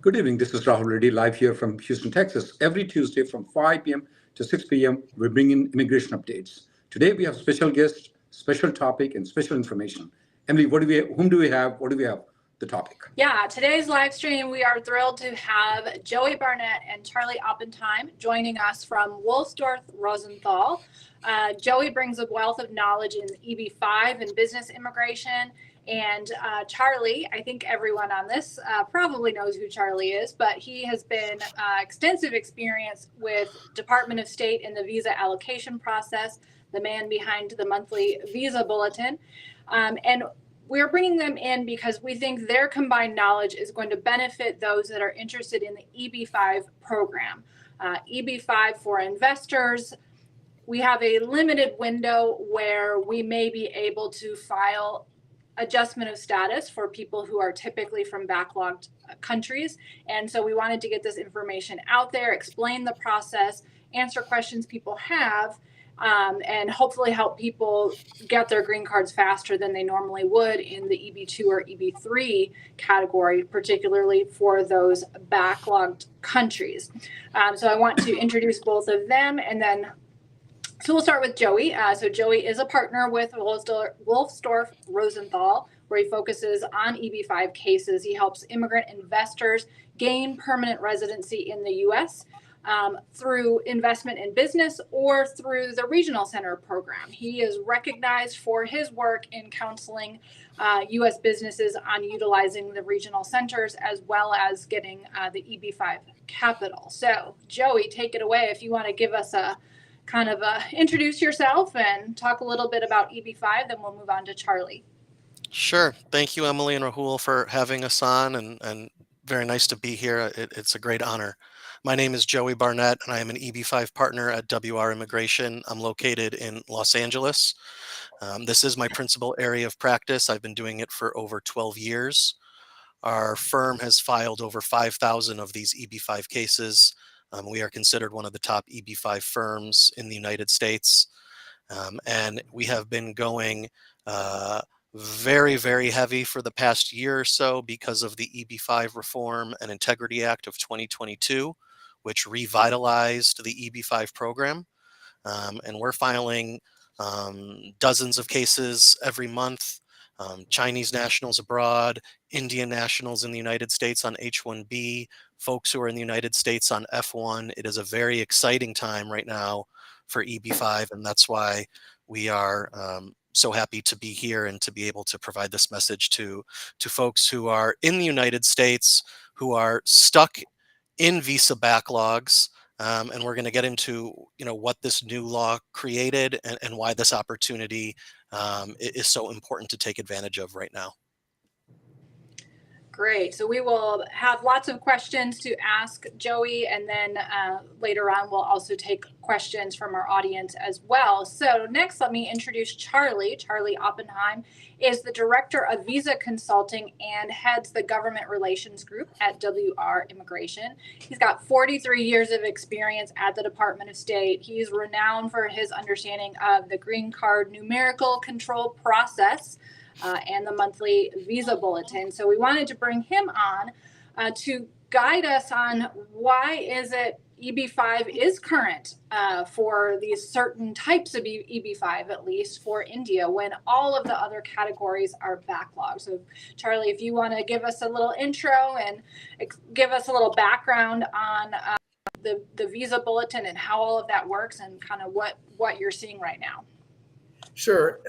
Good evening. This is Rahul Reddy, live here from Houston, Texas. Every Tuesday from 5 p.m. to 6 p.m., we bring in immigration updates. Today, we have special guests, special topic, and special information. Emily, whom do we have? What do we have? The topic. Yeah, today's live stream, we are thrilled to have Joey Barnett and Charlie Oppenheim joining us from Wolfsdorf Rosenthal. Joey brings a wealth of knowledge in EB-5 and business immigration. And Charlie, I think everyone on this probably knows who Charlie is, but he has been extensive experience with Department of State in the visa allocation process, the man behind the monthly visa bulletin. And we're bringing them in because we think their combined knowledge is going to benefit those that are interested in the EB-5 program. EB-5 for investors. We have a limited window where we may be able to file adjustment of status for people who are typically from backlogged countries. And so we wanted to get this information out there, explain the process, answer questions people have, and hopefully help people get their green cards faster than they normally would in the EB2 or EB3 category, particularly for those backlogged countries. So I want to introduce both of them, and then so we'll start with Joey. So Joey is a partner with Wolfsdorf Rosenthal, where he focuses on EB-5 cases. He helps immigrant investors gain permanent residency in the U.S. Through investment in business or through the Regional Center program. He is recognized for his work in counseling U.S. businesses on utilizing the regional centers as well as getting the EB-5 capital. So Joey, take it away if you want to give us a kind of introduce yourself and talk a little bit about EB-5, then we'll move on to Charlie. Sure. Thank you, Emily and Rahul, for having us on, and very nice to be here. It's a great honor. My name is Joey Barnett, and I am an EB-5 partner at WR Immigration. I'm located in Los Angeles. This is my principal area of practice. I've been doing it for over 12 years. Our firm has filed over 5,000 of these EB-5 cases. We are considered one of the top EB-5 firms in the United States. And we have been going very, very heavy for the past year or so because of the EB-5 Reform and Integrity Act of 2022, which revitalized the EB-5 program. And we're filing dozens of cases every month. Chinese nationals abroad, Indian nationals in the United States on H-1B, folks who are in the United States on F-1. It is a very exciting time right now for EB-5, and that's why we are so happy to be here and to be able to provide this message to folks who are in the United States, who are stuck in visa backlogs. And we're going to get into what this new law created and why this opportunity is so important to take advantage of right now. Great. So we will have lots of questions to ask Joey, and then later on we'll also take questions from our audience as well. So next, let me introduce Charlie. Charlie Oppenheim is the Director of Visa Consulting and heads the Government Relations Group at WR Immigration. He's got 43 years of experience at the Department of State. He's renowned for his understanding of the green card numerical control process and the monthly visa bulletin. So we wanted to bring him on to guide us on why is it EB-5 is current for these certain types of EB-5, at least for India, when all of the other categories are backlogged. So Charlie, if you want to give us a little intro and give us a little background on the visa bulletin and how all of that works and kind of what you're seeing right now. Sure.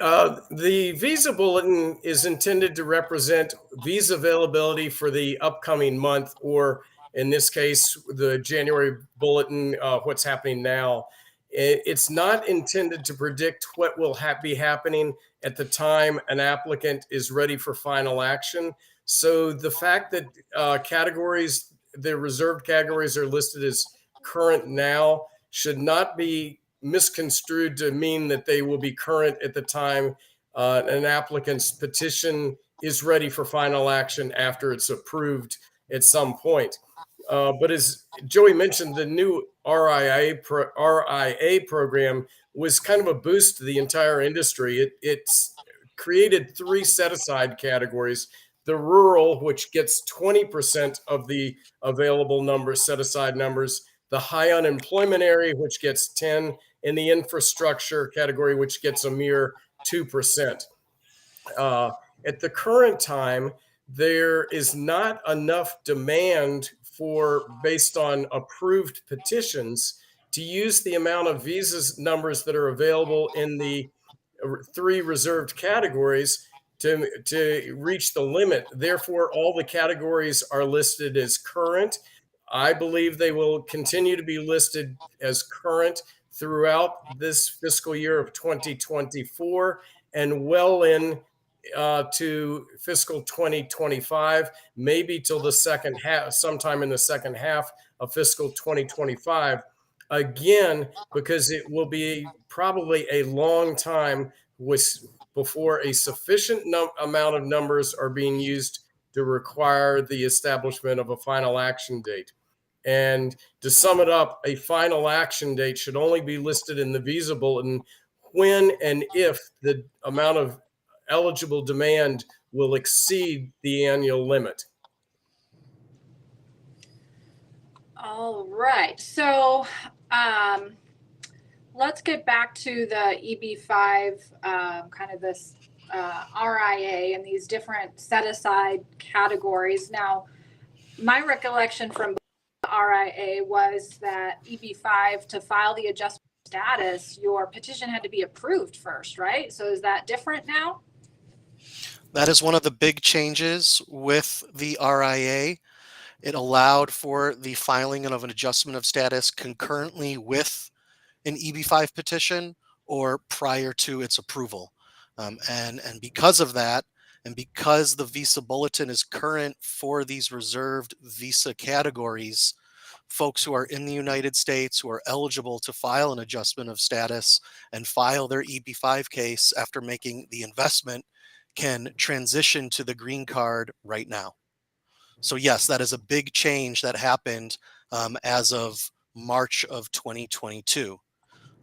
The visa bulletin is intended to represent visa availability for the upcoming month, or in this case, the January bulletin, what's happening now. It's not intended to predict what will be happening at the time an applicant is ready for final action. So the fact that the reserved categories are listed as current now should not be misconstrued to mean that they will be current at the time an applicant's petition is ready for final action after it's approved at some point. But as Joey mentioned, the new RIA program was kind of a boost to the entire industry. It's created 3 set-aside categories the rural, which gets 20% of the available numbers, set aside numbers, the high unemployment area, which gets 10, and the infrastructure category, which gets a mere 2%. At the current time, there is not enough demand based on approved petitions to use the amount of visas numbers that are available in the 3 reserved categories to reach the limit. Therefore, all the categories are listed as current. I believe they will continue to be listed as current throughout this fiscal year of 2024 and well in to fiscal 2025, maybe till the second half, sometime in the second half of fiscal 2025. Again, because it will be probably a long time before a sufficient amount of numbers are being used to require the establishment of a final action date. And to sum it up, a final action date should only be listed in the visa bulletin when and if the amount of eligible demand will exceed the annual limit. All right. So let's get back to the EB5, kind of this RIA and these different set-aside categories. Now, my recollection from the RIA was that EB5, to file the adjustment status, your petition had to be approved first, right? So is that different now? That is one of the big changes with the RIA. It allowed for the filing of an adjustment of status concurrently with an EB5 petition or prior to its approval. And because of that, and because the visa bulletin is current for these reserved visa categories, folks who are in the United States who are eligible to file an adjustment of status and file their EB5 case after making the investment can transition to the green card right now. So yes, that is a big change that happened as of March of 2022.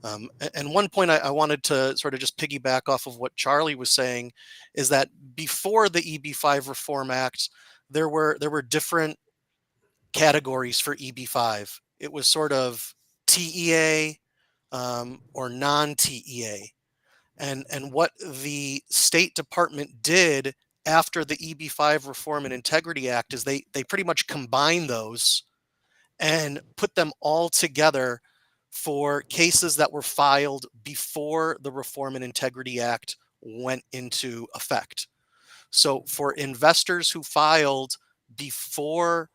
And one point I wanted to sort of just piggyback off of what Charlie was saying is that before the EB5 Reform Act, there were different categories for EB5. It was sort of TEA or non-TEA. And what the State Department did after the EB5 Reform and Integrity Act is they pretty much combined those and put them all together for cases that were filed before the Reform and Integrity Act went into effect. So for investors who filed before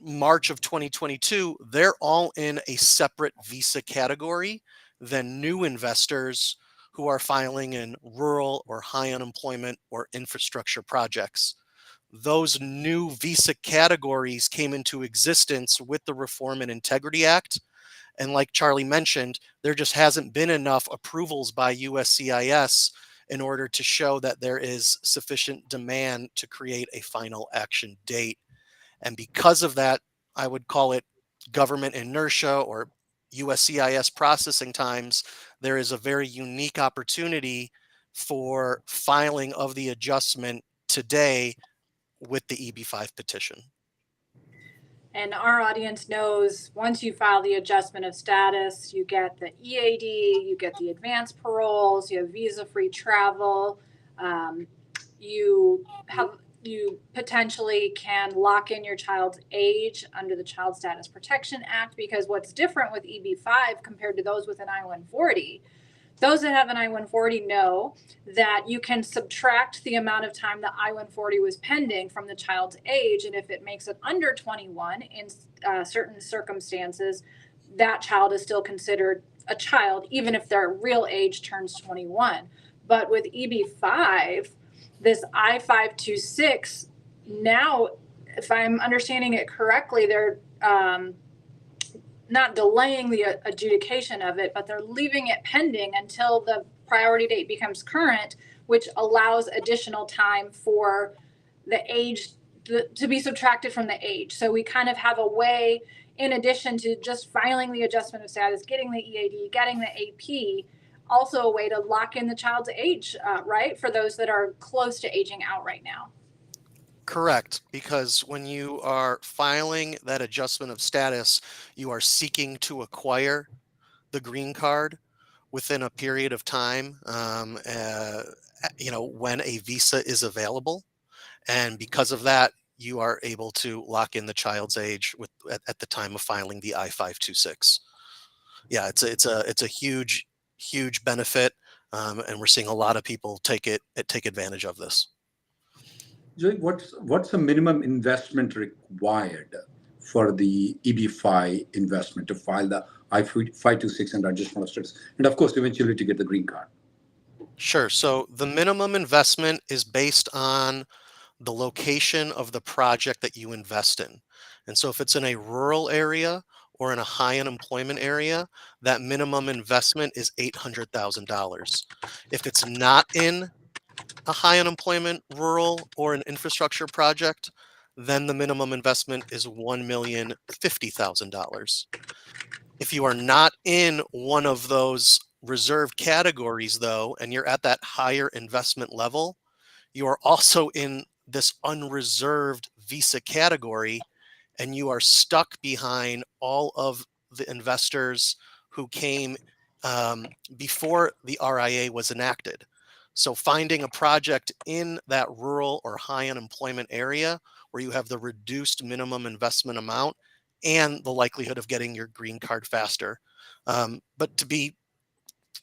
March of 2022, they're all in a separate visa category than new investors who are filing in rural or high unemployment or infrastructure projects. Those new visa categories came into existence with the Reform and Integrity Act. And like Charlie mentioned, there just hasn't been enough approvals by USCIS in order to show that there is sufficient demand to create a final action date. And because of that, I would call it government inertia or USCIS processing times. There is a very unique opportunity for filing of the adjustment today with the EB5 petition. And our audience knows once you file the adjustment of status, you get the EAD, you get the advanced paroles, you have visa-free travel, you potentially can lock in your child's age under the Child Status Protection Act, because what's different with EB5 compared to those with an I-140, those that have an I-140 know that you can subtract the amount of time the I-140 was pending from the child's age, and if it makes it under 21 in certain circumstances, that child is still considered a child, even if their real age turns 21. But with EB5, this I-526, now, if I'm understanding it correctly, they're not delaying the adjudication of it, but they're leaving it pending until the priority date becomes current, which allows additional time for the age to be subtracted from the age. So we kind of have a way, in addition to just filing the adjustment of status, getting the EAD, getting the AP, also a way to lock in the child's age, right? For those that are close to aging out right now. Correct, because when you are filing that adjustment of status, you are seeking to acquire the green card within a period of time, when a visa is available. And because of that, you are able to lock in the child's age at the time of filing the I-526. Yeah, it's a huge benefit, and we're seeing a lot of people take advantage of this. Joey, what's the minimum investment required for the EB-5 investment to file the I-526 and adjustment of status, and of course, eventually to get the green card? Sure. So the minimum investment is based on the location of the project that you invest in. And so if it's in a rural area or in a high unemployment area, that minimum investment is $800,000. If it's not in a high unemployment rural or an infrastructure project, then the minimum investment is $1,050,000. If you are not in one of those reserved categories, though, and you're at that higher investment level, you are also in this unreserved visa category, and you are stuck behind all of the investors who came before the RIA was enacted. So finding a project in that rural or high unemployment area where you have the reduced minimum investment amount and the likelihood of getting your green card faster. But to be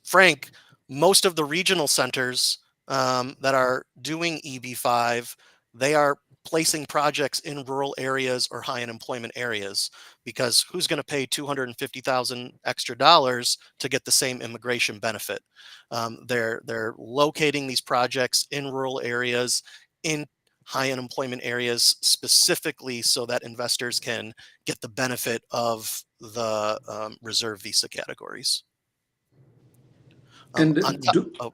frank, most of the regional centers that are doing EB-5, they are placing projects in rural areas or high unemployment areas, because who's going to pay $250,000 extra to get the same immigration benefit? They're locating these projects in rural areas, in high unemployment areas, specifically so that investors can get the benefit of the reserve visa categories. And On go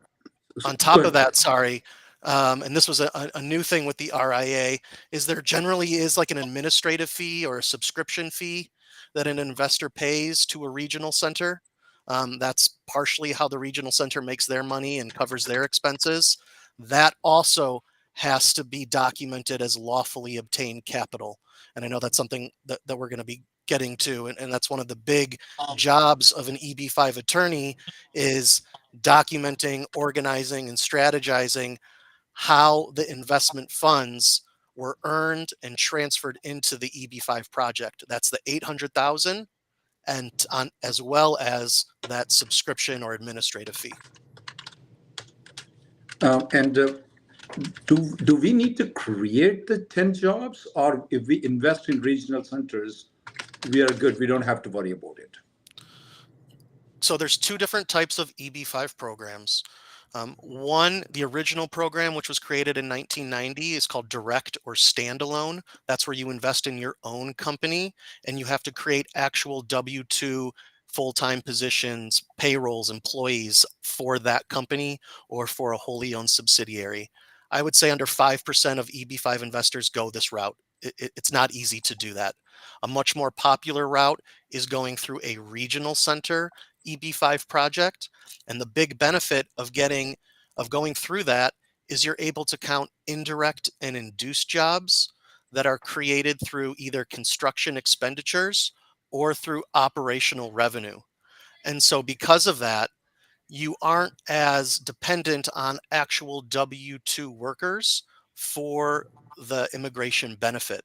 top of ahead. that, sorry, and this was a new thing with the RIA, is there generally is like an administrative fee or a subscription fee that an investor pays to a regional center. That's partially how the regional center makes their money and covers their expenses. That also has to be documented as lawfully obtained capital. And I know that's something that we're going to be getting to. And that's one of the big jobs of an EB-5 attorney, is documenting, organizing, and strategizing how the investment funds were earned and transferred into the EB-5 project. That's the $800,000, and as well as that subscription or administrative fee. Do we need to create the 10 jobs, or if we invest in regional centers, we are good, we don't have to worry about it? So there's two different types of EB-5 programs. One, the original program, which was created in 1990, is called direct or standalone. That's where you invest in your own company, and you have to create actual W-2 full-time positions, payrolls, employees for that company or for a wholly owned subsidiary. I would say under 5% of EB-5 investors go this route. It's not easy to do that. A much more popular route is going through a regional center EB-5 project. And the big benefit of going through that is you're able to count indirect and induced jobs that are created through either construction expenditures or through operational revenue. And so because of that, you aren't as dependent on actual W-2 workers for the immigration benefit.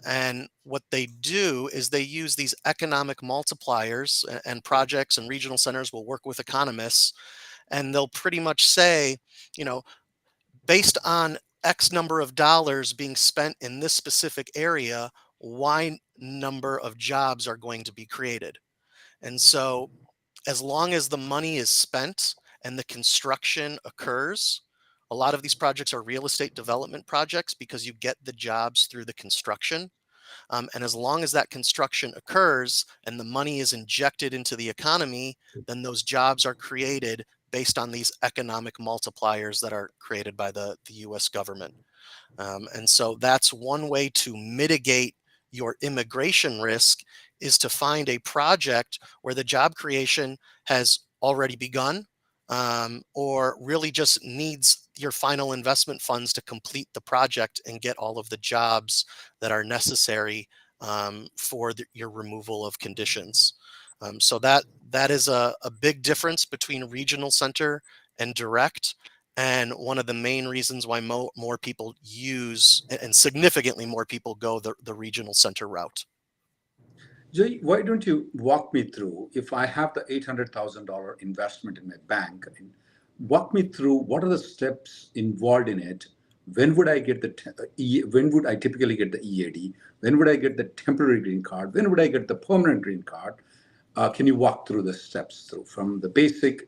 And what they do is they use these economic multipliers, and projects and regional centers will work with economists, and they'll pretty much say, based on X number of dollars being spent in this specific area, Y number of jobs are going to be created. And so as long as the money is spent and the construction occurs, a lot of these projects are real estate development projects because you get the jobs through the construction. And as long as that construction occurs and the money is injected into the economy, then those jobs are created based on these economic multipliers that are created by the US government. And so that's one way to mitigate your immigration risk, is to find a project where the job creation has already begun, or really just needs your final investment funds to complete the project and get all of the jobs that are necessary for your removal of conditions. So that is a big difference between regional center and direct, and one of the main reasons why more people use, and significantly more people go the regional center route. Jay, why don't you walk me through, if I have the $800,000 investment in my bank, and walk me through what are the steps involved in it? When would I get when would I typically get the EAD? When would I get the temporary green card? When would I get the permanent green card? Can you walk through the steps through from the basic,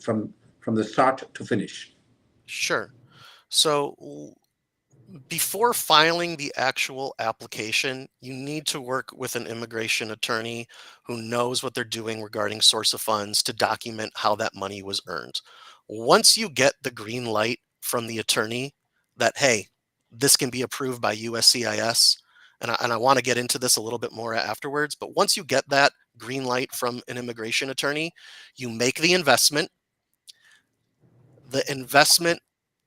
from the start to finish? Sure. So before filing the actual application, you need to work with an immigration attorney who knows what they're doing regarding source of funds to document how that money was earned. Once you get the green light from the attorney that, hey, this can be approved by USCIS, and I want to get into this a little bit more afterwards, but once you get that green light from an immigration attorney, you make the investment. The investment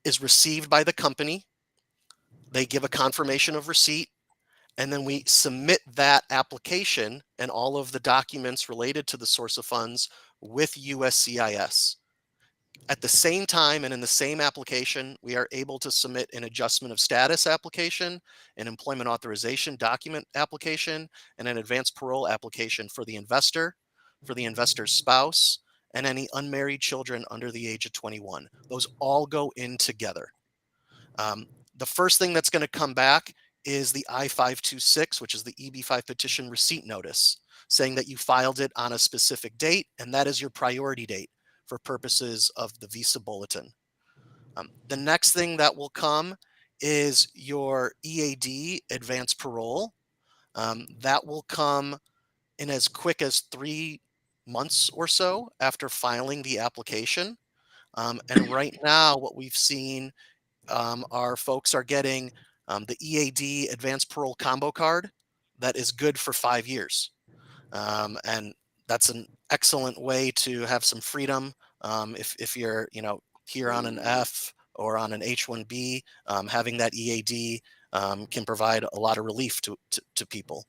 is received by the company. They give a confirmation of receipt, and then we submit that application and all of the documents related to the source of funds with USCIS. At the same time and in the same application, we are able to submit an adjustment of status application, an employment authorization document application, and an advanced parole application for the investor, for the investor's spouse, and any unmarried children under the age of 21. Those all go in together. The first thing that's going to come back is the I-526, which is the EB-5 petition receipt notice, saying that you filed it on a specific date, and that is your priority date for purposes of the visa bulletin. The next thing that will come is your EAD, advanced parole. That will come in as quick as 3 months or so after filing the application. And right now, what we've seen, our folks are getting the EAD advanced parole combo card that is good for 5 years. And that's an excellent way to have some freedom. If you're, here on an F or on an H-1B, having that EAD can provide a lot of relief to people.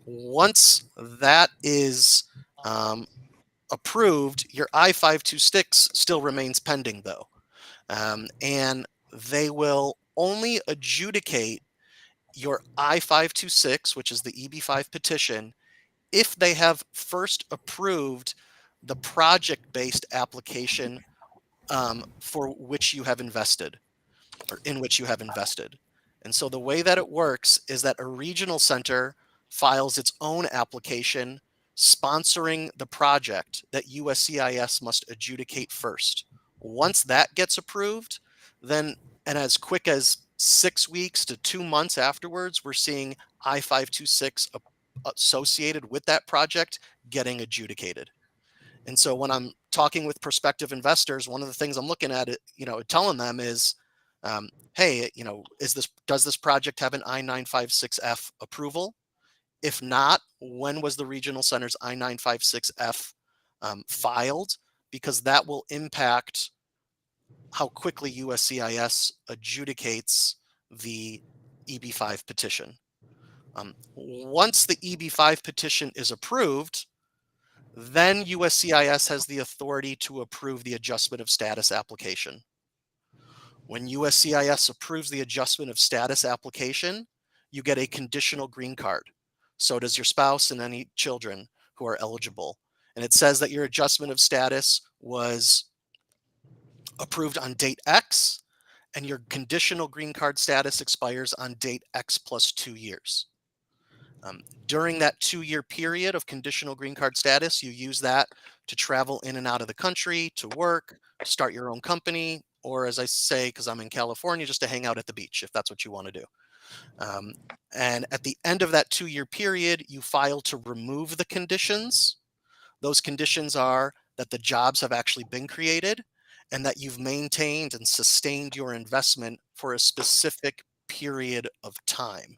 Once that is approved, your I-526 still remains pending though. And they will only adjudicate your I-526, which is the EB-5 petition, if they have first approved the project-based application for which you have invested, or in which you have invested. And so the way that it works is that a regional center files its own application sponsoring the project that USCIS must adjudicate first. Once that gets approved, then, and as quick as 6 weeks to 2 months afterwards, we're seeing I-526 associated with that project getting adjudicated. And so when I'm talking with prospective investors, one of the things I'm looking at, telling them is, hey, does this project have an I-956F approval? If not, when was the regional center's I-956F filed? Because that will impact how quickly USCIS adjudicates the EB-5 petition. Once the EB-5 petition is approved, then USCIS has the authority to approve the adjustment of status application. When USCIS approves the adjustment of status application, you get a conditional green card. So does your spouse and any children who are eligible. And it says that your adjustment of status was approved on date X, and your conditional green card status expires on date X plus 2 years. During that 2-year period of conditional green card status, you use that to travel in and out of the country, to work, start your own company, or as I say, because I'm in California, just to hang out at the beach, if that's what you want to do. And at the end of that 2-year period, you file to remove the conditions. Those conditions are that the jobs have actually been created and that you've maintained and sustained your investment for a specific period of time.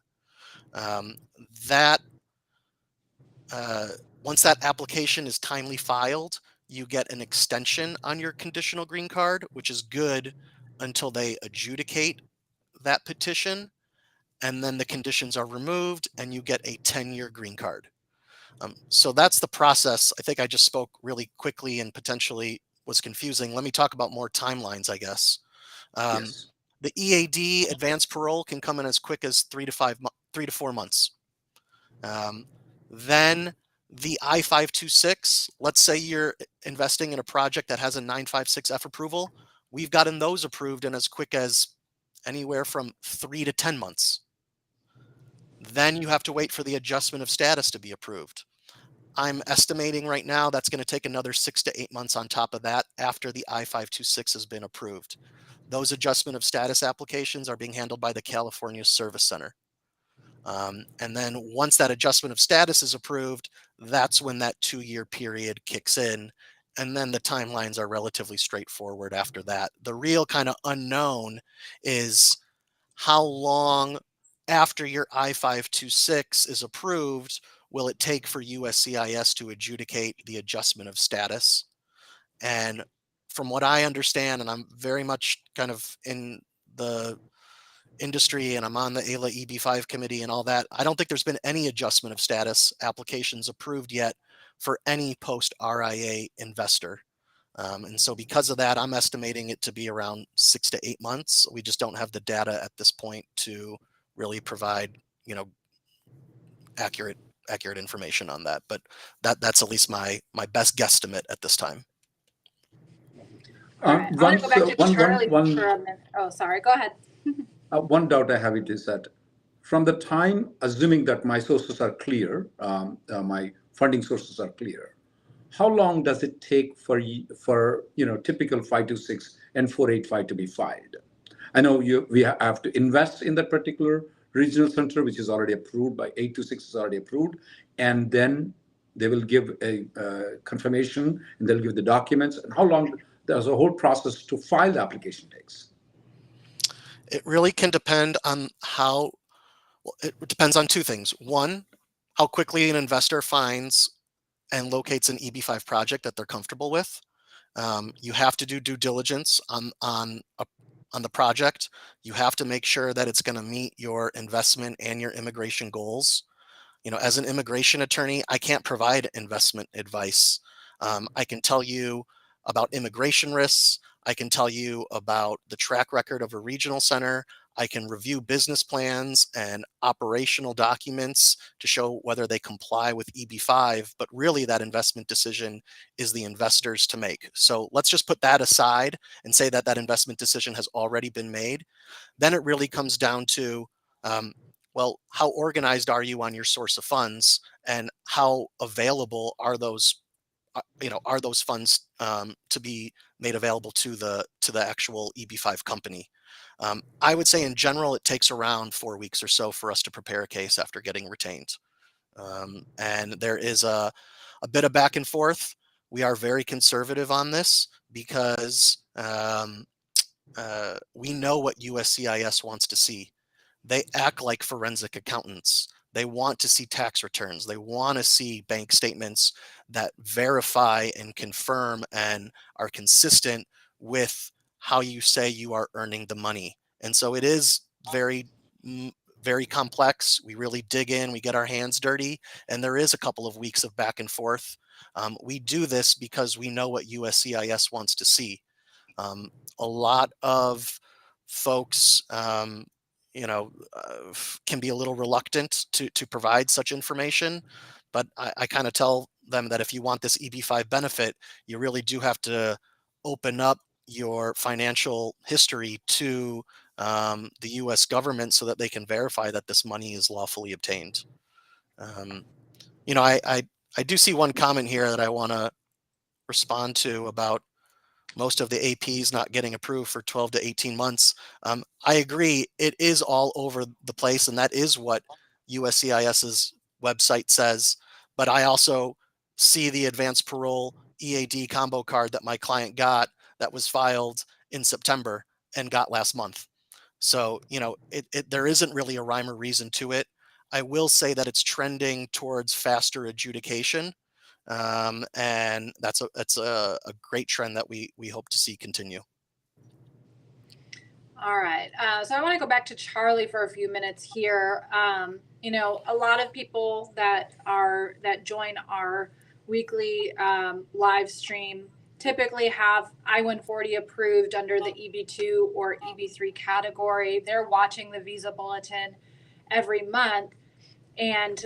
Once that application is timely filed, you get an extension on your conditional green card, which is good until they adjudicate that petition. And then the conditions are removed and you get a 10-year green card. So that's the process. I think I just spoke really quickly and potentially was confusing. Let me talk about more timelines, I guess. Yes. The EAD advanced parole can come in as quick as 3 to 4 months. Then the I-526, let's say you're investing in a project that has a 956F approval. We've gotten those approved in as quick as anywhere from 3 to 10 months. Then you have to wait for the adjustment of status to be approved. I'm estimating right now that's going to take another 6 to 8 months on top of that after the I-526 has been approved. Those adjustment of status applications are being handled by the California Service Center. And then once that adjustment of status is approved, that's when that 2-year period kicks in. And then the timelines are relatively straightforward after that. The real kind of unknown is how long after your I-526 is approved will it take for USCIS to adjudicate the adjustment of status. And from what I understand, and I'm very much kind of in the industry and I'm on the AILA EB-5 committee and all that, I don't think there's been any adjustment of status applications approved yet for any post-RIA investor. And so because of that, I'm estimating it to be around 6 to 8 months. We just don't have the data at this point to really provide, accurate information on that. But that's at least my best guesstimate at this time. All right. I want to go back to Charlie for a minute. Oh, sorry. Go ahead. One doubt I have it is that from the time, assuming that my sources are clear, my funding sources are clear, how long does it take for typical 526 and 485 to be filed? I know we have to invest in that particular regional center, which is already approved by 826 is already approved, and then they will give a confirmation and they'll give the documents. And how long does the whole process to file the application takes? It really can depend on it depends on two things. One, how quickly an investor finds and locates an EB-5 project that they're comfortable with. You have to do due diligence on the project. You have to make sure that it's going to meet your investment and your immigration goals. As an immigration attorney, I can't provide investment advice. I can tell you about immigration risks. I can tell you about the track record of a regional center. I can review business plans and operational documents to show whether they comply with EB-5, but really that investment decision is the investors to make. So let's just put that aside and say that that investment decision has already been made. Then it really comes down to, well, how organized are you on your source of funds and how available are those funds to be made available to the actual EB-5 company. I would say in general, it takes around 4 weeks or so for us to prepare a case after getting retained. And there is a bit of back and forth. We are very conservative on this because we know what USCIS wants to see. They act like forensic accountants. They want to see tax returns. They want to see bank statements that verify and confirm and are consistent with how you say you are earning the money. And so it is very, very complex. We really dig in, we get our hands dirty, and there is a couple of weeks of back and forth. We do this because we know what USCIS wants to see. A lot of folks can be a little reluctant to provide such information, but I kind of tell them that if you want this EB-5 benefit, you really do have to open up your financial history to the U.S. government so that they can verify that this money is lawfully obtained. I do see one comment here that I want to respond to about most of the APs not getting approved for 12 to 18 months. I agree, it is all over the place, and that is what USCIS's website says. But I also see the advanced parole EAD combo card that my client got that was filed in September and got last month. So, there isn't really a rhyme or reason to it. I will say that it's trending towards faster adjudication. And that's a great trend that we hope to see continue. All right. So I want to go back to Charlie for a few minutes here. You know, a lot of people that join our weekly live stream typically have I-140 approved under the EB2 or EB3 category. They're watching the visa bulletin every month. And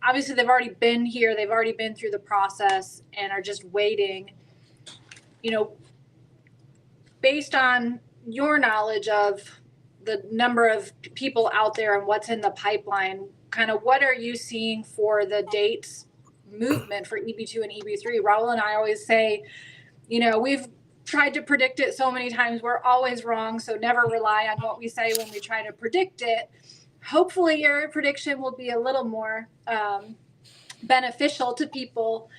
obviously they've already been here, they've already been through the process and are just waiting. You know, based on your knowledge of the number of people out there and what's in the pipeline, kind of what are you seeing for the dates movement for EB2 and EB3? Raul and I always say, you know, we've tried to predict it so many times, we're always wrong. So never rely on what we say when we try to predict it. Hopefully your prediction will be a little more beneficial to people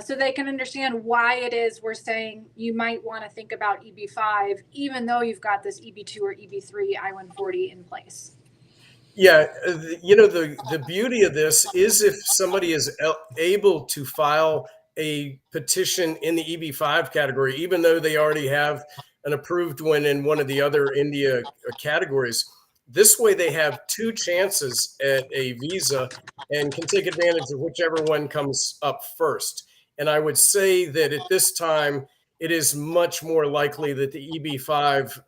so they can understand why it is we're saying you might want to think about EB5, even though you've got this EB2 or EB3 I-140 in place. Yeah, you know, the beauty of this is if somebody is able to file a petition in the EB5 category, even though they already have an approved one in one of the other India categories. This way they have two chances at a visa and can take advantage of whichever one comes up first. And I would say that at this time, it is much more likely that the EB5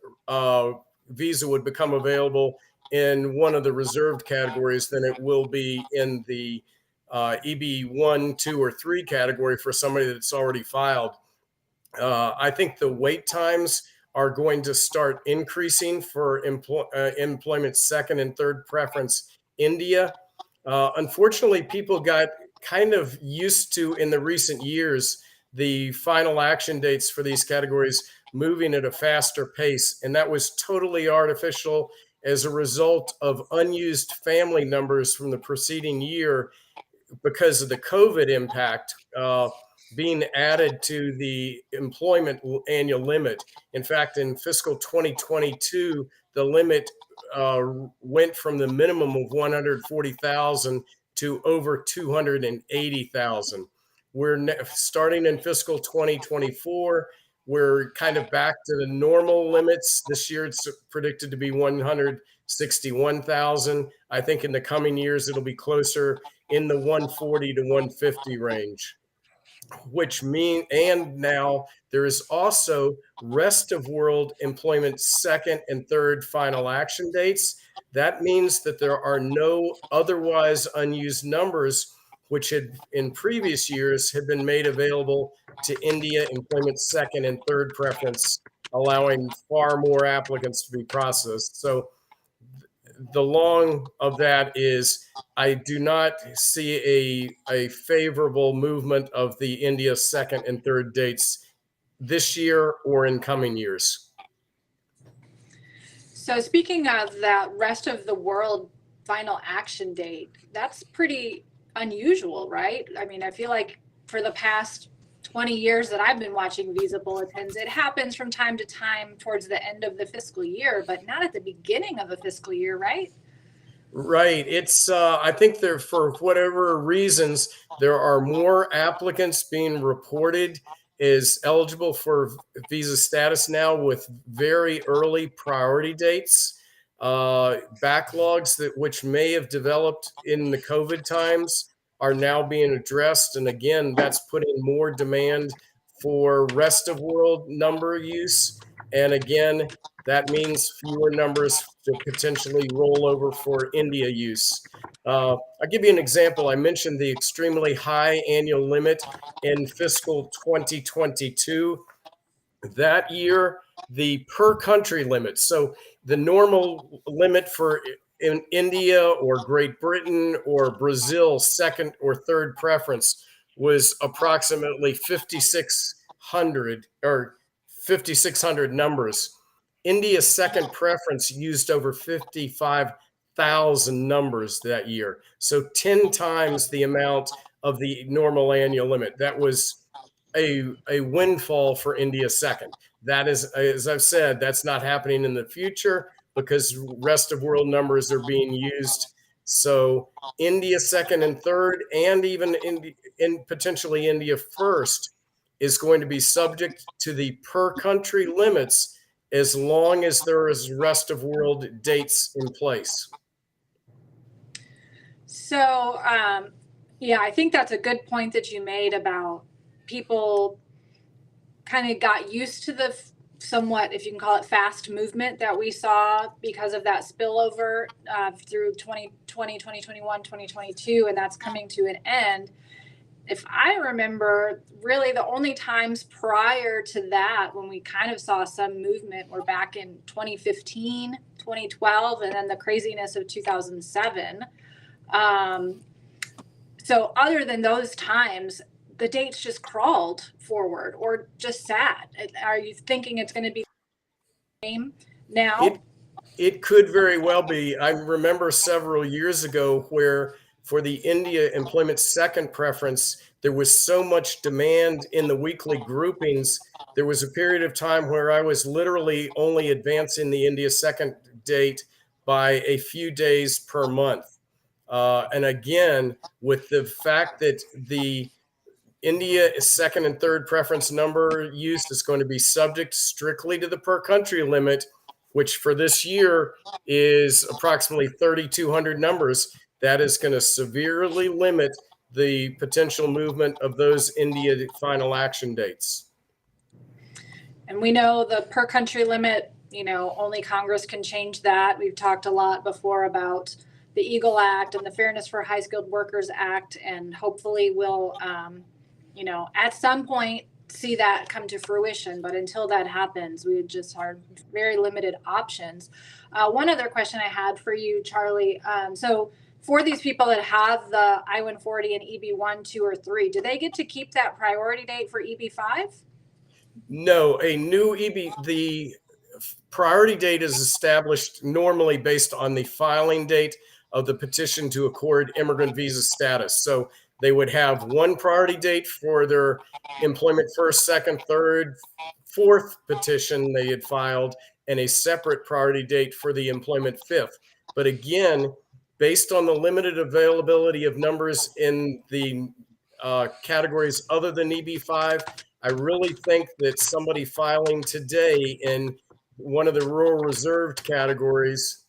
visa would become available in one of the reserved categories than it will be in the EB1, 2, or 3 category for somebody that's already filed. I think the wait times are going to start increasing for employment second and third preference India. Unfortunately, people got kind of used to, in the recent years, the final action dates for these categories moving at a faster pace. And that was totally artificial as a result of unused family numbers from the preceding year because of the COVID impact being added to the employment annual limit. In fact, in fiscal 2022, the limit went from the minimum of 140,000 to over 280,000. We're starting in fiscal 2024. We're kind of back to the normal limits. This year it's predicted to be 161,000. I think in the coming years it'll be closer in the 140 to 150 range, which mean, and now there is also rest of world employment second and third final action dates. That means that there are no otherwise unused numbers which had in previous years had been made available to India employment second and third preference, allowing far more applicants to be processed. So the long of that is I do not see a favorable movement of the India second and third dates this year or in coming years. So speaking of that rest of the world final action date, that's pretty unusual, right? I mean, I feel like for the past 20 years that I've been watching visa bulletins, it happens from time to time towards the end of the fiscal year, but not at the beginning of the fiscal year, right? Right. It's, I think there, for whatever reasons, there are more applicants being reported as eligible for visa status now with very early priority dates. Backlogs which may have developed in the COVID times are now being addressed. And again, that's putting more demand for rest of world number use. And again, that means fewer numbers to potentially roll over for India use. I'll give you an example. I mentioned the extremely high annual limit in fiscal 2022. That year, the per country limit, so the normal limit for in India or Great Britain or Brazil, second or third preference, was approximately 5,600 or 5,600 numbers. India's second preference used over 55,000 numbers that year. So 10 times the amount of the normal annual limit. That was a windfall for India second. That is, as I've said, that's not happening in the future because rest of world numbers are being used So India second and third, and even potentially India first, is going to be subject to the per country limits as long as there is rest of world dates in place. So, yeah, I think that's a good point that you made about people kind of got used to the somewhat, if you can call it, fast movement that we saw because of that spillover through 2020, 2021, 2022, and that's coming to an end. If I remember, really the only times prior to that when we kind of saw some movement were back in 2015, 2012, and then the craziness of 2007. So other than those times, the dates just crawled forward or just sat. Are you thinking it's going to be the same now? It could very well be. I remember several years ago where for the India employment second preference, there was so much demand in the weekly groupings. There was a period of time where I was literally only advancing the India second date by a few days per month. And again, with the fact that the India second and third preference number use is going to be subject strictly to the per country limit, which for this year is approximately 3,200 numbers. That is going to severely limit the potential movement of those India final action dates. And we know the per country limit, only Congress can change that. We've talked a lot before about the EAGLE Act and the Fairness for High Skilled Workers Act, and hopefully we'll, at some point see that come to fruition. But until that happens, we just are very limited options. One other question I had for you, Charlie. So for these people that have the I-140 and EB-1, 2, or 3, do they get to keep that priority date for EB-5? No, the priority date is established normally based on the filing date of the petition to accord immigrant visa status. So they would have one priority date for their employment first, second, third, fourth petition they had filed, and a separate priority date for the employment fifth. But again, based on the limited availability of numbers in the categories other than EB-5, I really think that somebody filing today in one of the rural reserved categories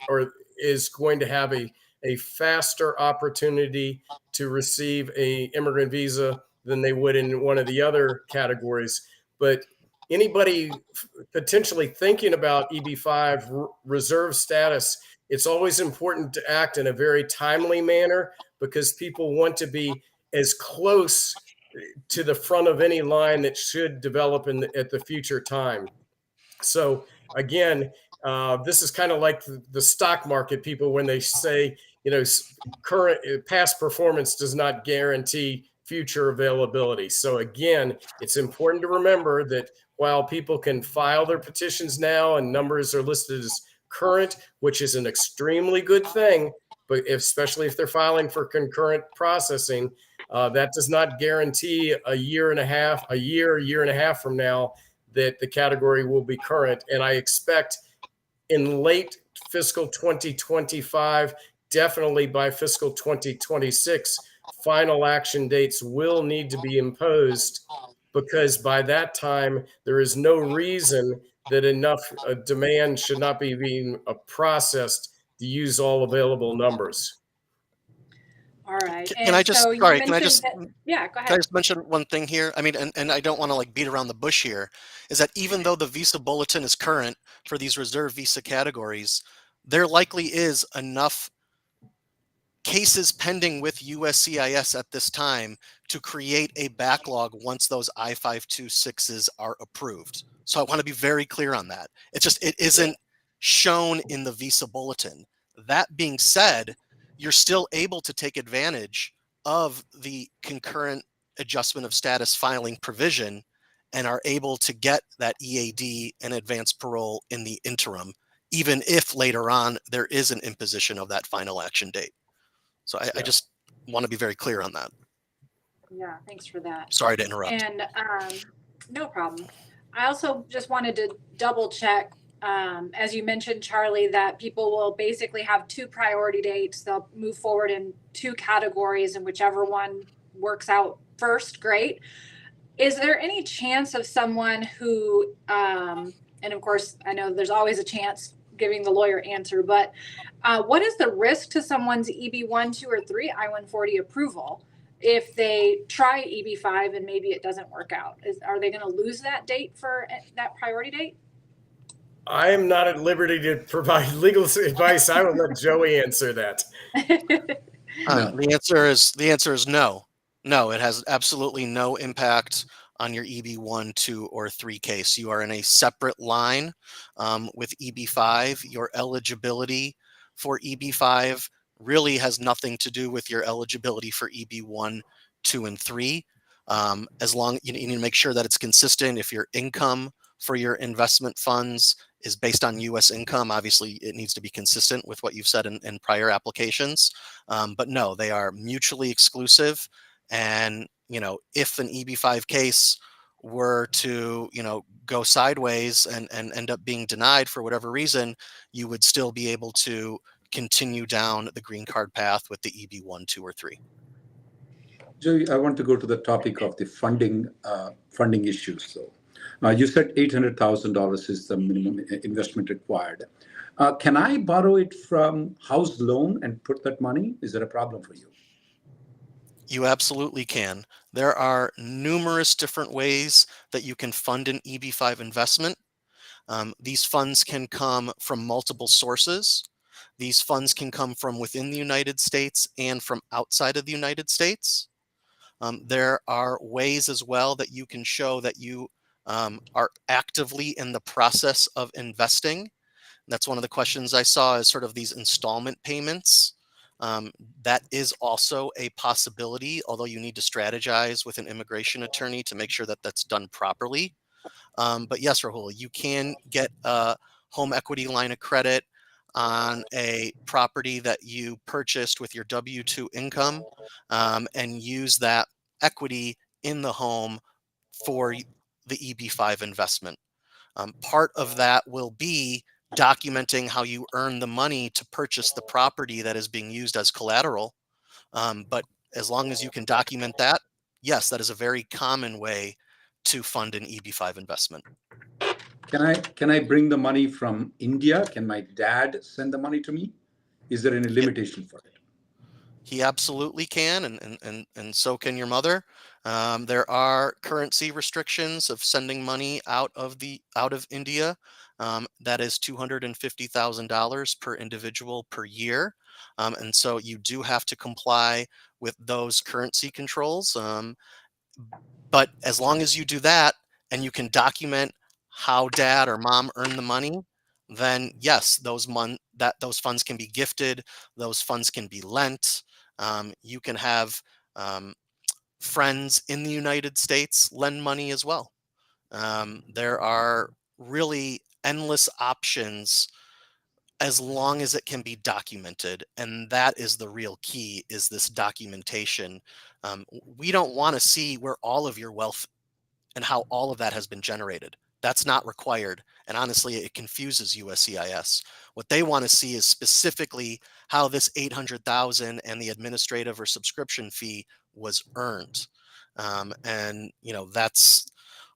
is going to have a faster opportunity to receive a immigrant visa than they would in one of the other categories. But anybody potentially thinking about EB-5 reserve status, it's always important to act in a very timely manner because people want to be as close to the front of any line that should develop at the future time. So again, this is kind of like the stock market people when they say, past performance does not guarantee future availability. So again, it's important to remember that while people can file their petitions now and numbers are listed as current, which is an extremely good thing, but especially if they're filing for concurrent processing, that does not guarantee a year and a half from now that the category will be current. And I expect in late fiscal 2025, definitely by fiscal 2026, final action dates will need to be imposed because by that time, there is no reason that enough demand should not be being processed to use all available numbers. All right. Can I just yeah, go ahead. Can I just mention one thing here? I mean, and I don't want to beat around the bush here, is that even though the visa bulletin is current for these reserve visa categories, there likely is enough cases pending with USCIS at this time to create a backlog once those I-526s are approved. So I want to be very clear on that. It's just, it isn't shown in the visa bulletin. That being said, you're still able to take advantage of the concurrent adjustment of status filing provision and are able to get that EAD and advanced parole in the interim, even if later on there is an imposition of that final action date. So I just want to be very clear on that. Yeah, thanks for that. Sorry to interrupt. And no problem. I also just wanted to double check as you mentioned, Charlie, that people will basically have two priority dates. They'll move forward in two categories, and whichever one works out first, great. Is there any chance of someone who, and of course, I know there's always a chance giving the lawyer answer, but what is the risk to someone's EB1, 2, or 3 I-140 approval if they try EB5 and maybe it doesn't work out? Are they going to lose that date for that priority date? I am not at liberty to provide legal advice. I will let Joey answer that. No. The answer is no. No, it has absolutely no impact on your EB1, 2, or 3 case. You are in a separate line with EB5. Your eligibility for EB5 really has nothing to do with your eligibility for EB1, 2, and 3. As long you need to make sure that it's consistent. If your income for your investment funds is based on U.S. income, obviously it needs to be consistent with what you've said in prior applications. But no, they are mutually exclusive. And, if an EB5 case were to, go sideways and end up being denied for whatever reason, you would still be able to continue down the green card path with the EB1, 2, or 3. Joey, I want to go to the topic of the funding issues. So, you said $800,000 is the minimum investment required. Can I borrow it from house loan and put that money? Is that a problem for you? You absolutely can. There are numerous different ways that you can fund an EB5 investment. These funds can come from multiple sources. These funds can come from within the United States and from outside of the United States. There are ways as well that you can show that you are actively in the process of investing. That's one of the questions I saw, is sort of these installment payments. That is also a possibility, although you need to strategize with an immigration attorney to make sure that that's done properly. But yes, Rahul, you can get a home equity line of credit on a property that you purchased with your W-2 income, and use that equity in the home for the EB5 investment. Part of that will be documenting how you earn the money to purchase the property that is being used as collateral. But as long as you can document that, yes, that is a very common way to fund an EB5 investment. Can I bring the money from India? Can my dad send the money to me? Is there any limitation for it? He absolutely can, and so can your mother. There are currency restrictions of sending money out of India. That is $250,000 per individual per year, and so you do have to comply with those currency controls. But as long as you do that and you can document how dad or mom earned the money, then yes, those funds can be gifted, those funds can be lent. You can have friends in the United States lend money as well. There are really endless options as long as it can be documented. And that is the real key, is this documentation. We don't want to see where all of your wealth and how all of that has been generated. That's not required. And honestly, it confuses USCIS. What they want to see is specifically how this $800,000 and the administrative or subscription fee was earned. And that's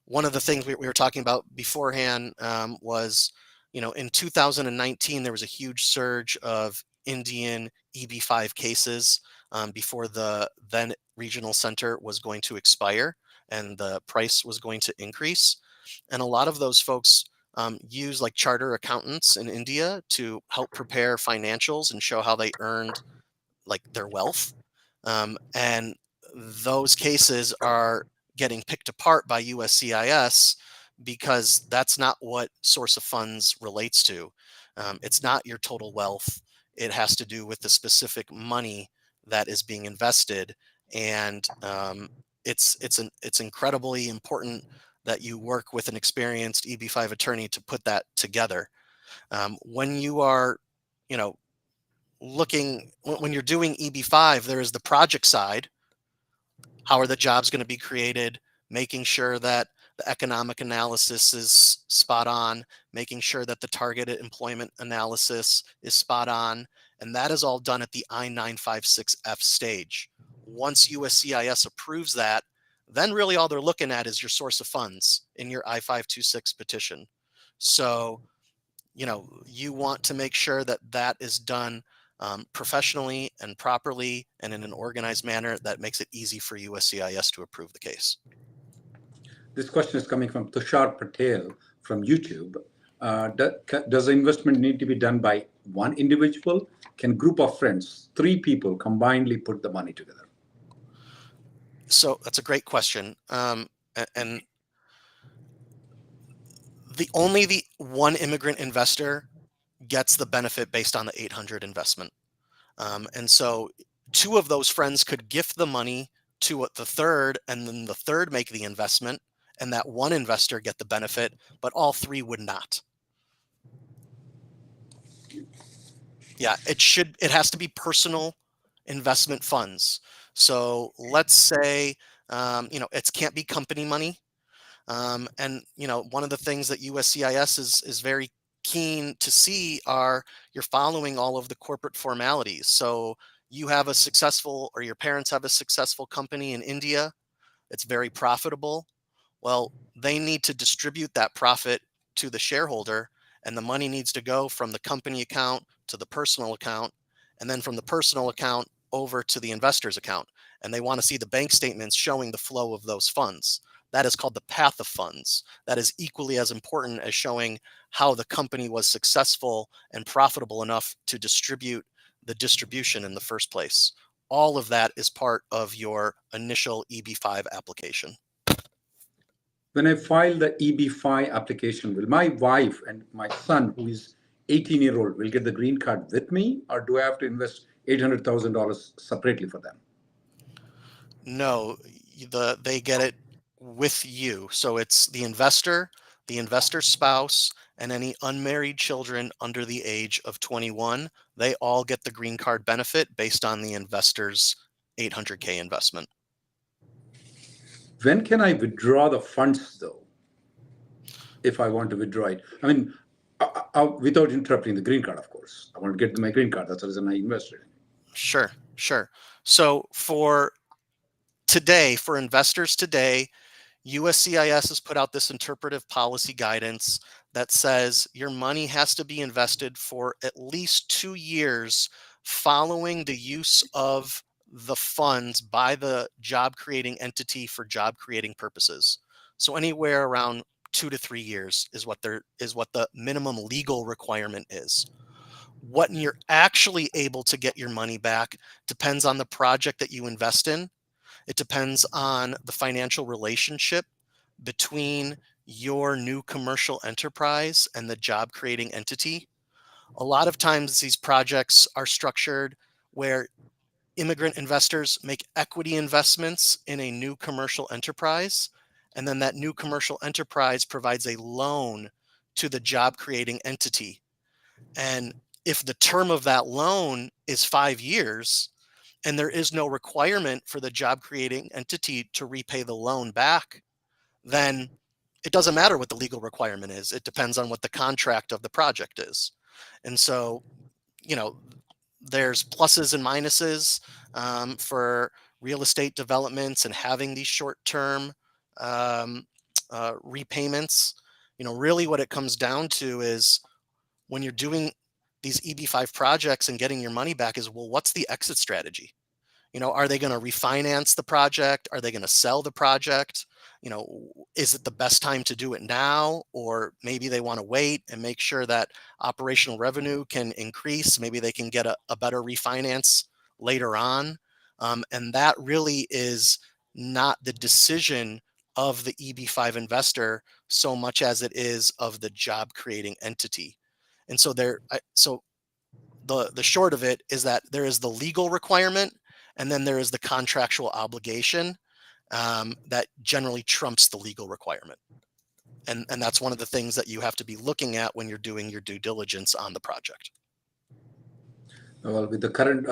one of the things we were talking about beforehand. Was in 2019, there was a huge surge of Indian EB5 cases before the then regional center was going to expire and the price was going to increase. And a lot of those folks use like charter accountants in India to help prepare financials and show how they earned like their wealth. And those cases are getting picked apart by USCIS because that's not what source of funds relates to. It's not your total wealth. It has to do with the specific money that is being invested. And it's incredibly important that you work with an experienced EB5 attorney to put that together. When you are, when you're doing EB5, there is the project side. How are the jobs going to be created? Making sure that the economic analysis is spot on, making sure that the targeted employment analysis is spot on, and that is all done at the I-956F stage. Once USCIS approves that, then really all they're looking at is your source of funds in your I-526 petition. So, you know, you want to make sure that that is done professionally and properly and in an organized manner that makes it easy for USCIS to approve the case. This question is coming from Tushar Patel from YouTube. Does the investment need to be done by one individual? Can group of friends, 3 people, combinedly put the money together? So that's a great question. And only the one immigrant investor gets the benefit based on the 800 investment. And so 2 of those friends could gift the money to the third, and then the third make the investment, and that one investor get the benefit, but all 3 would not. Yeah, it has to be personal investment funds. So let's say, you know, it can't be company money. And, you know, one of the things that USCIS is very keen to see are you're following all of the corporate formalities. So you have a successful, or your parents have a successful company in India. It's very profitable. Well, they need to distribute that profit to the shareholder, and the money needs to go from the company account to the personal account, and then from the personal account over to the investor's account. And they want to see the bank statements showing the flow of those funds. That is called the path of funds. That is equally as important as showing how the company was successful and profitable enough to distribute the distribution in the first place. All of that is part of your initial EB-5 application. When I file the EB-5 application, will my wife and my son, who is 18-year-old, will get the green card with me, or do I have to invest $800,000 separately for them? No, they get it with you. So it's the investor, the investor's spouse, and any unmarried children under the age of 21. They all get the green card benefit based on the investor's 800K investment. When can I withdraw the funds, though, if I want to withdraw it? I mean, without interrupting the green card, of course. I want to get my green card. That's the reason I invested. Sure, sure. So for today, for investors today, USCIS has put out this interpretive policy guidance that says your money has to be invested for at least 2 years following the use of the funds by the job creating entity for job creating purposes. So anywhere around 2 to 3 years is what the minimum legal requirement is. What you're actually able to get your money back depends on the project that you invest in. It depends on the financial relationship between your new commercial enterprise and the job creating entity. A lot of times these projects are structured where immigrant investors make equity investments in a new commercial enterprise, and then that new commercial enterprise provides a loan to the job creating entity. And if the term of that loan is 5 years, and there is no requirement for the job creating entity to repay the loan back, then it doesn't matter what the legal requirement is. It depends on what the contract of the project is. And so, you know, there's pluses and minuses for real estate developments and having these short-term repayments. You know, really what it comes down to is when you're doing these EB-5 projects and getting your money back is, well, what's the exit strategy? You know, are they going to refinance the project? Are they going to sell the project? You know, is it the best time to do it now? Or maybe they want to wait and make sure that operational revenue can increase. Maybe they can get a better refinance later on. And that really is not the decision of the EB-5 investor so much as it is of the job creating entity. And so the short of it is that there is the legal requirement, and then there is the contractual obligation that generally trumps the legal requirement. And that's one of the things that you have to be looking at when you're doing your due diligence on the project. Well, with the current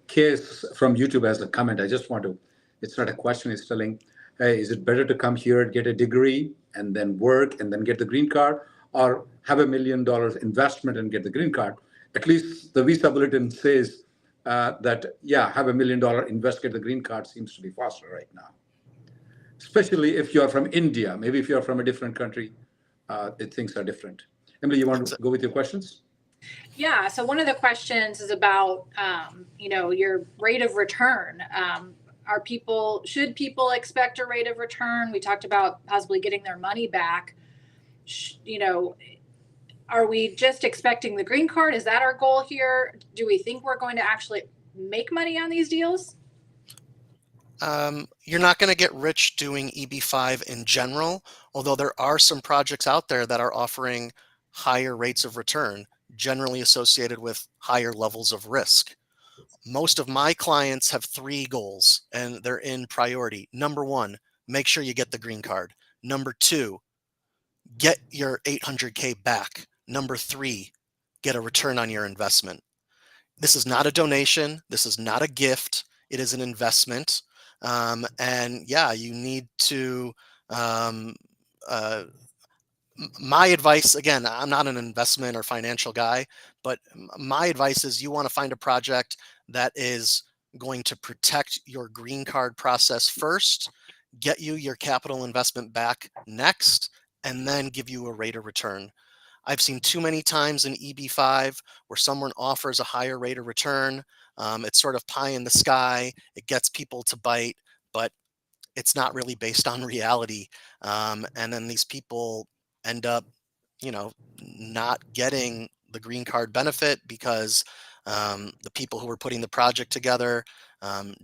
case from YouTube as a comment, I just want to, it's not a question, it's telling, hey, is it better to come here and get a degree and then work and then get the green card, or have $1 million investment and get the green card? At least the visa bulletin says that, yeah, have $1 million, invest, get the green card seems to be faster right now. Especially if you're from India. Maybe if you're from a different country, things are different. Emily, you want to go with your questions? Yeah, so one of the questions is about, your rate of return. Should people expect a rate of return? We talked about possibly getting their money back. Are we just expecting the green card? Is that our goal here? Do we think we're going to actually make money on these deals? You're not going to get rich doing EB5 in general, although there are some projects out there that are offering higher rates of return, generally associated with higher levels of risk. Most of my clients have 3 goals, and they're in priority. Number 1, make sure you get the green card. Number 2, get your 800K back. Number 3, get a return on your investment. This is not a donation. This is not a gift. It is an investment. And yeah, you need to, my advice, again, I'm not an investment or financial guy, but my advice is you want to find a project that is going to protect your green card process first, get you your capital investment back next, and then give you a rate of return. I've seen too many times in EB5 where someone offers a higher rate of return. It's sort of pie in the sky. It gets people to bite, but it's not really based on reality. And then these people end up, not getting the green card benefit because the people who were putting the project together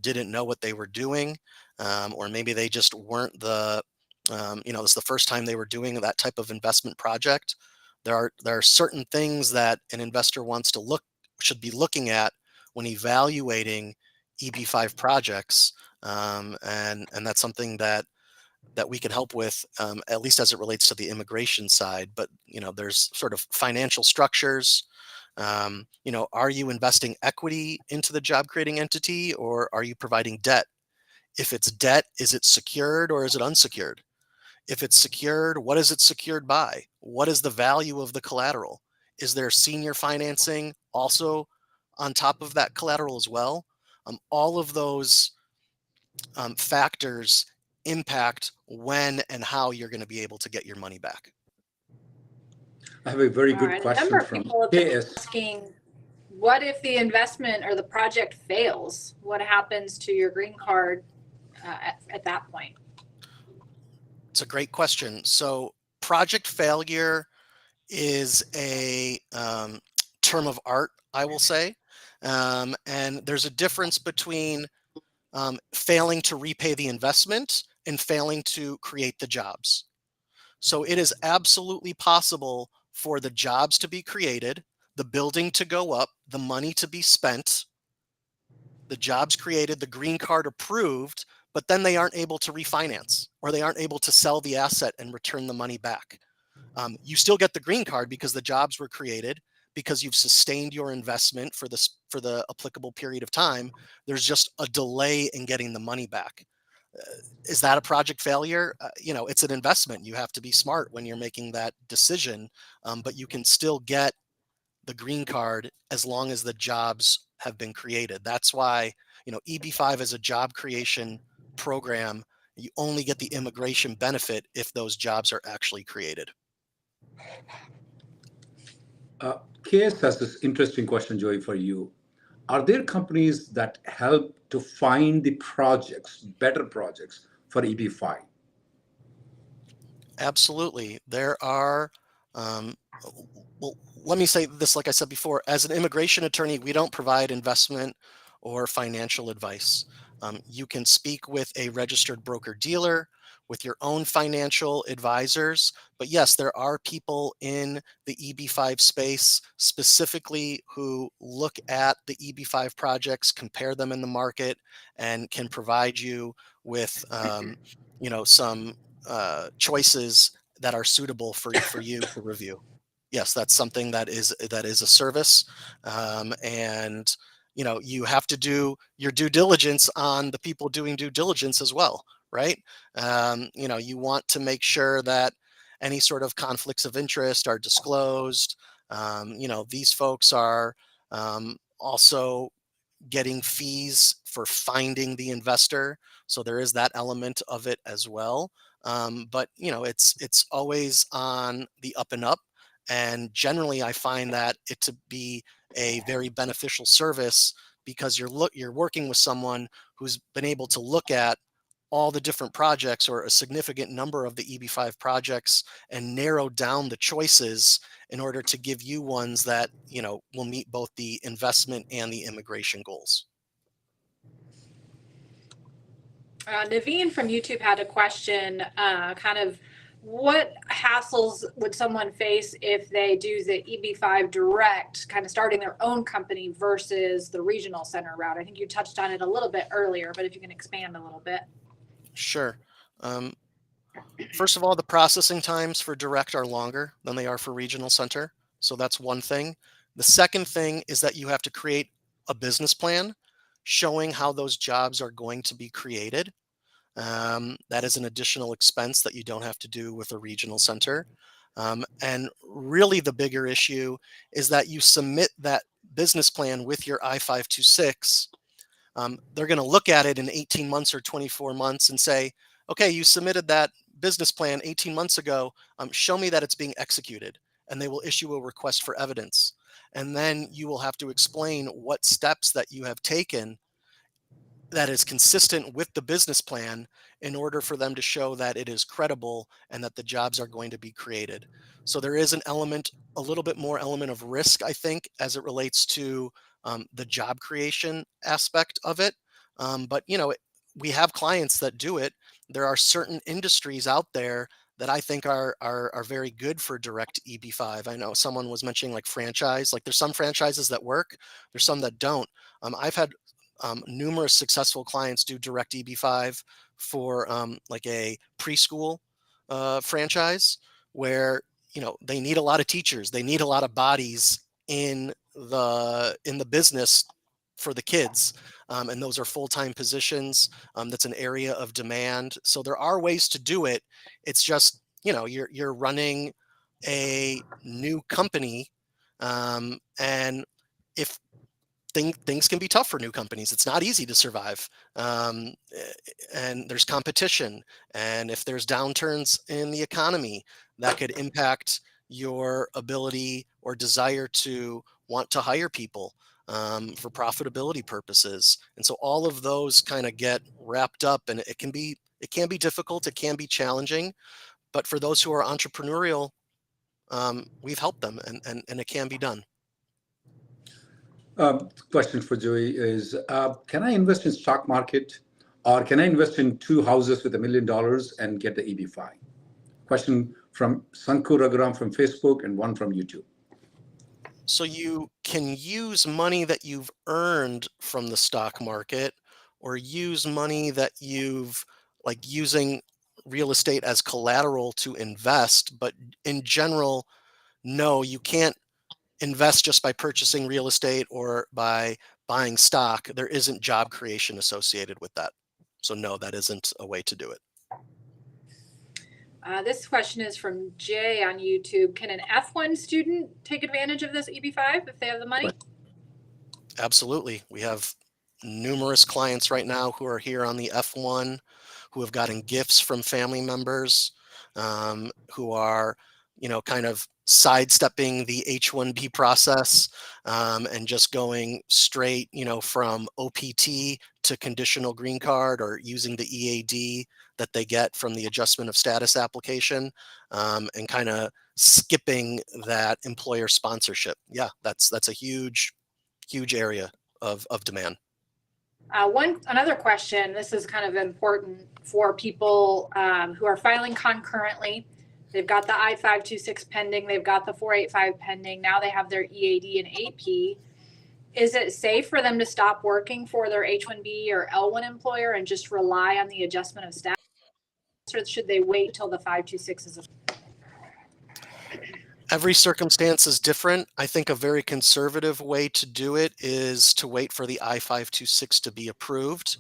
didn't know what they were doing, or maybe they just weren't it's the first time they were doing that type of investment project. There are certain things that an investor should be looking at when evaluating EB5 projects, and that's something that we can help with, at least as it relates to the immigration side. But there's sort of financial structures. Are you investing equity into the job creating entity, or are you providing debt? If it's debt, is it secured or is it unsecured? If it's secured, what is it secured by? What is the value of the collateral? Is there senior financing also on top of that collateral as well? All of those factors impact when and how you're going to be able to get your money back. I have a very All good right. question A number of from people have been KS. asking, what if the investment or the project fails? What happens to your green card at that point? It's a great question. So project failure is a term of art, I will say. And there's a difference between failing to repay the investment and failing to create the jobs. So it is absolutely possible for the jobs to be created, the building to go up, the money to be spent, the jobs created, the green card approved, but then they aren't able to refinance, or they aren't able to sell the asset and return the money back. You still get the green card because the jobs were created, because you've sustained your investment for the applicable period of time. There's just a delay in getting the money back. Is that a project failure? It's an investment. You have to be smart when you're making that decision, but you can still get the green card as long as the jobs have been created. That's why, EB5 is a job creation program. You only get the immigration benefit if those jobs are actually created. KS has this interesting question, Joey, for you. Are there companies that help to find the projects, better projects for EB5? Absolutely. There are, well, let me say this, like I said before, as an immigration attorney, we don't provide investment or financial advice. You can speak with a registered broker dealer, with your own financial advisors. But yes, there are people in the EB5 space specifically who look at the EB5 projects, compare them in the market, and can provide you with some choices that are suitable for you to review. Yes, that's something that is a service, and you have to do your due diligence on the people doing due diligence as well, right? You want to make sure that any sort of conflicts of interest are disclosed. These folks are also getting fees for finding the investor. So there is that element of it as well. But it's always on the up and up. And generally, I find that it to be a very beneficial service because you're working with someone who's been able to look at all the different projects or a significant number of the EB5 projects and narrow down the choices in order to give you ones that will meet both the investment and the immigration goals. Naveen from YouTube had a question, kind of what hassles would someone face if they do the EB5 direct, kind of starting their own company versus the regional center route? I think you touched on it a little bit earlier, but if you can expand a little bit. Sure. First of all, the processing times for direct are longer than they are for regional center. So that's one thing. The second thing is that you have to create a business plan showing how those jobs are going to be created. That is an additional expense that you don't have to do with a regional center. And really the bigger issue is that you submit that business plan with your I-526. They're going to look at it in 18 months or 24 months and say, okay, you submitted that business plan 18 months ago. Show me that it's being executed. And they will issue a request for evidence. And then you will have to explain what steps that you have taken that is consistent with the business plan in order for them to show that it is credible and that the jobs are going to be created. So there is a little bit more element of risk, I think, as it relates to the job creation aspect of it. But we have clients that do it. There are certain industries out there that I think are very good for direct EB5. I know someone was mentioning like franchise. Like there's some franchises that work. There's some that don't. I've had numerous successful clients do direct EB5 for like a preschool franchise where they need a lot of teachers, they need a lot of bodies in the business for the kids, and those are full-time positions. That's an area of demand, so there are ways to do it. It's just you're running a new company, and if things can be tough for new companies. It's not easy to survive. And there's competition. And if there's downturns in the economy, that could impact your ability or desire to want to hire people for profitability purposes. And so all of those kind of get wrapped up, and it can be difficult, it can be challenging. But for those who are entrepreneurial, we've helped them, and it can be done. Question for Joey is, can I invest in stock market, or can I invest in 2 houses with $1 million and get the EB5? Question from Sanku Raghuram from Facebook and one from YouTube. So you can use money that you've earned from the stock market, or use money that you've, like using real estate as collateral to invest. But in general, no, you can't invest just by purchasing real estate or by buying stock. There isn't job creation associated with that. So no, that isn't a way to do it. This question is from Jay on YouTube. Can an F1 student take advantage of this EB5 if they have the money? Absolutely. We have numerous clients right now who are here on the F1, who have gotten gifts from family members, who are, kind of sidestepping the H-1B process and just going straight, from OPT to conditional green card, or using the EAD that they get from the adjustment of status application, and kind of skipping that employer sponsorship. Yeah, that's a huge area of demand. Another question, this is kind of important for people who are filing concurrently. They've got the I-526 pending, they've got the 485 pending, now they have their EAD and AP. Is it safe for them to stop working for their H-1B or L-1 employer and just rely on the adjustment of status, or should they wait till the 526 is? Every circumstance is different. I think a very conservative way to do it is to wait for the I-526 to be approved.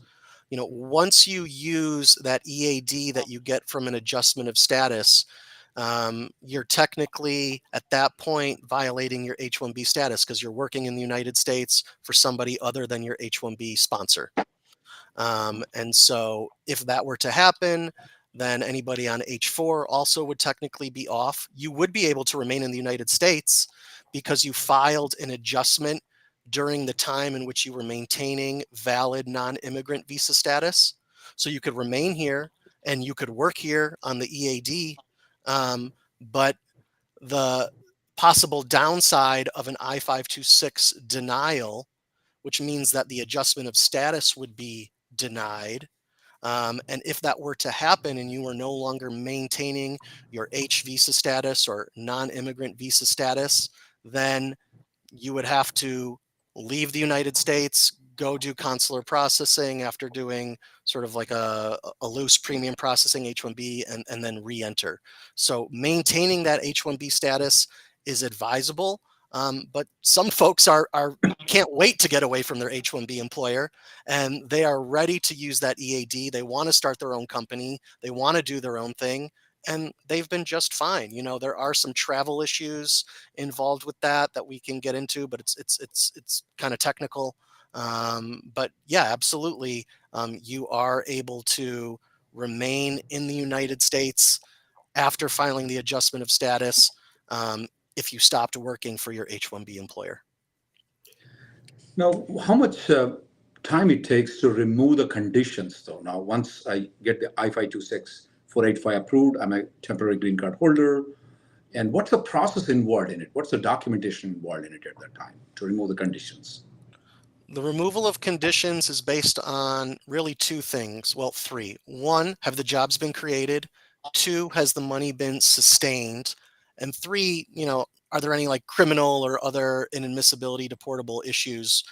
once you use that EAD that you get from an adjustment of status, you're technically at that point violating your H-1B status because you're working in the United States for somebody other than your H-1B sponsor. And so if that were to happen, then anybody on H-4 also would technically be off. You would be able to remain in the United States because you filed an adjustment during the time in which you were maintaining valid non-immigrant visa status. So you could remain here and you could work here on the EAD. But the possible downside of an I-526 denial, which means that the adjustment of status would be denied. And if that were to happen and you were no longer maintaining your H visa status or non-immigrant visa status, then you would have to leave the United States, go do consular processing after doing sort of like a loose premium processing H-1B and then re-enter. So maintaining that H-1B status is advisable. But some folks can't wait to get away from their H-1B employer, and they are ready to use that EAD. They want to start their own company. They want to do their own thing, and they've been just fine. There are some travel issues involved with that we can get into, but it's kind of technical. But yeah, absolutely, you are able to remain in the United States after filing the adjustment of status. If you stopped working for your H-1B employer. Now, how much time it takes to remove the conditions, though? Now, once I get the I-526 485 approved, I'm a temporary green card holder. And what's the process involved in it? What's the documentation involved in it at that time to remove the conditions? The removal of conditions is based on really two things. Well, three. One, have the jobs been created? Two, has the money been sustained? And three, are there any like criminal or other inadmissibility deportable issues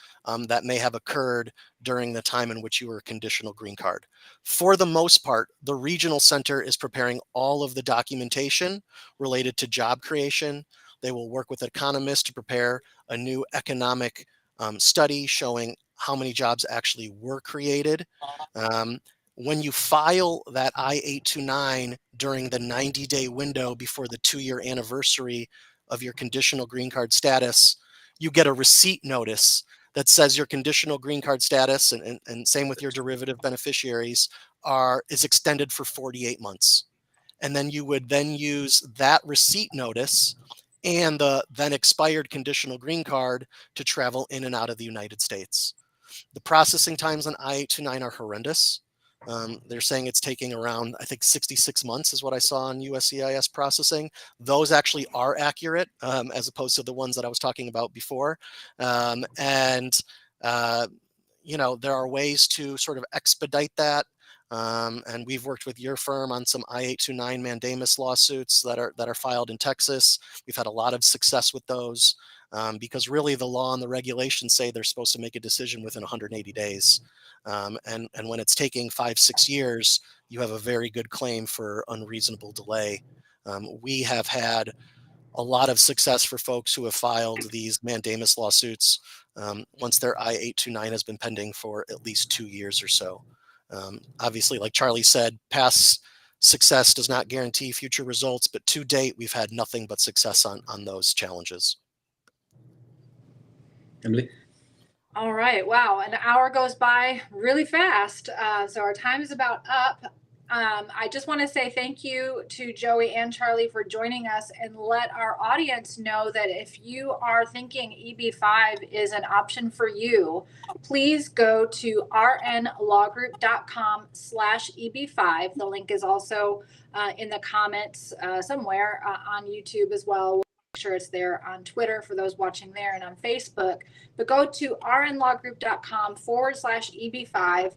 that may have occurred during the time in which you were a conditional green card? For the most part, the regional center is preparing all of the documentation related to job creation. They will work with economists to prepare a new economic study showing how many jobs actually were created. When you file that I-829 during the 90-day window before the 2-year anniversary of your conditional green card status, you get a receipt notice that says your conditional green card status, and same with your derivative beneficiaries, is extended for 48 months. And then you would then use that receipt notice and the then expired conditional green card to travel in and out of the United States. The processing times on I-829 are horrendous. They're saying it's taking around, I think, 66 months is what I saw on USCIS processing. Those actually are accurate as opposed to the ones that I was talking about before. There are ways to sort of expedite that. And we've worked with your firm on some I-829 mandamus lawsuits that are filed in Texas. We've had a lot of success with those because really the law and the regulations say they're supposed to make a decision within 180 days. And when it's taking 5-6 years, you have a very good claim for unreasonable delay. We have had a lot of success for folks who have filed these mandamus lawsuits once their I-829 has been pending for at least 2 years or so. Obviously, like Charlie said, past success does not guarantee future results, but to date, we've had nothing but success on those challenges. Emily? All right. Wow. An hour goes by really fast. So our time is about up. I just want to say thank you to Joey and Charlie for joining us, and let our audience know that if you are thinking EB5 is an option for you, please go to rnlawgroup.com/EB5. The link is also in the comments somewhere on YouTube as well. Make sure it's there on Twitter for those watching there, and on Facebook. But go to rnlawgroup.com/EB5.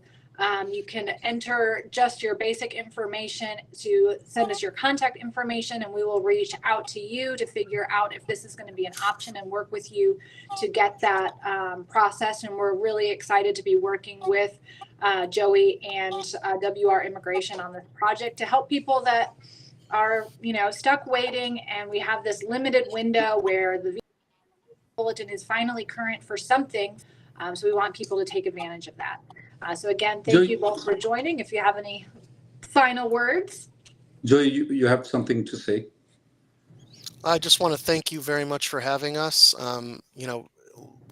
You can enter just your basic information to send us your contact information, and we will reach out to you to figure out if this is going to be an option and work with you to get that processed. And we're really excited to be working with Joey and WR Immigration on this project to help people that are, stuck waiting. And we have this limited window where the bulletin is finally current for something. So we want people to take advantage of that. So again, Joey- thank you both for joining. If you have any final words. Joey, you have something to say? I just want to thank you very much for having us.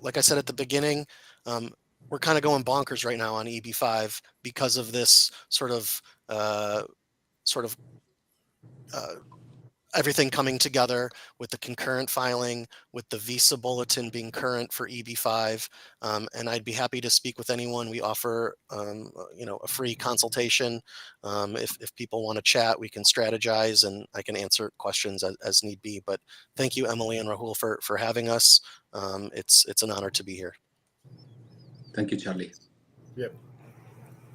Like I said at the beginning, we're kind of going bonkers right now on EB5 because of this sort of everything coming together with the concurrent filing, with the visa bulletin being current for EB5. And I'd be happy to speak with anyone. We offer, a free consultation. If people want to chat, we can strategize and I can answer questions as need be. But thank you, Emily and Rahul, for having us. It's an honor to be here. Thank you, Charlie. Yep.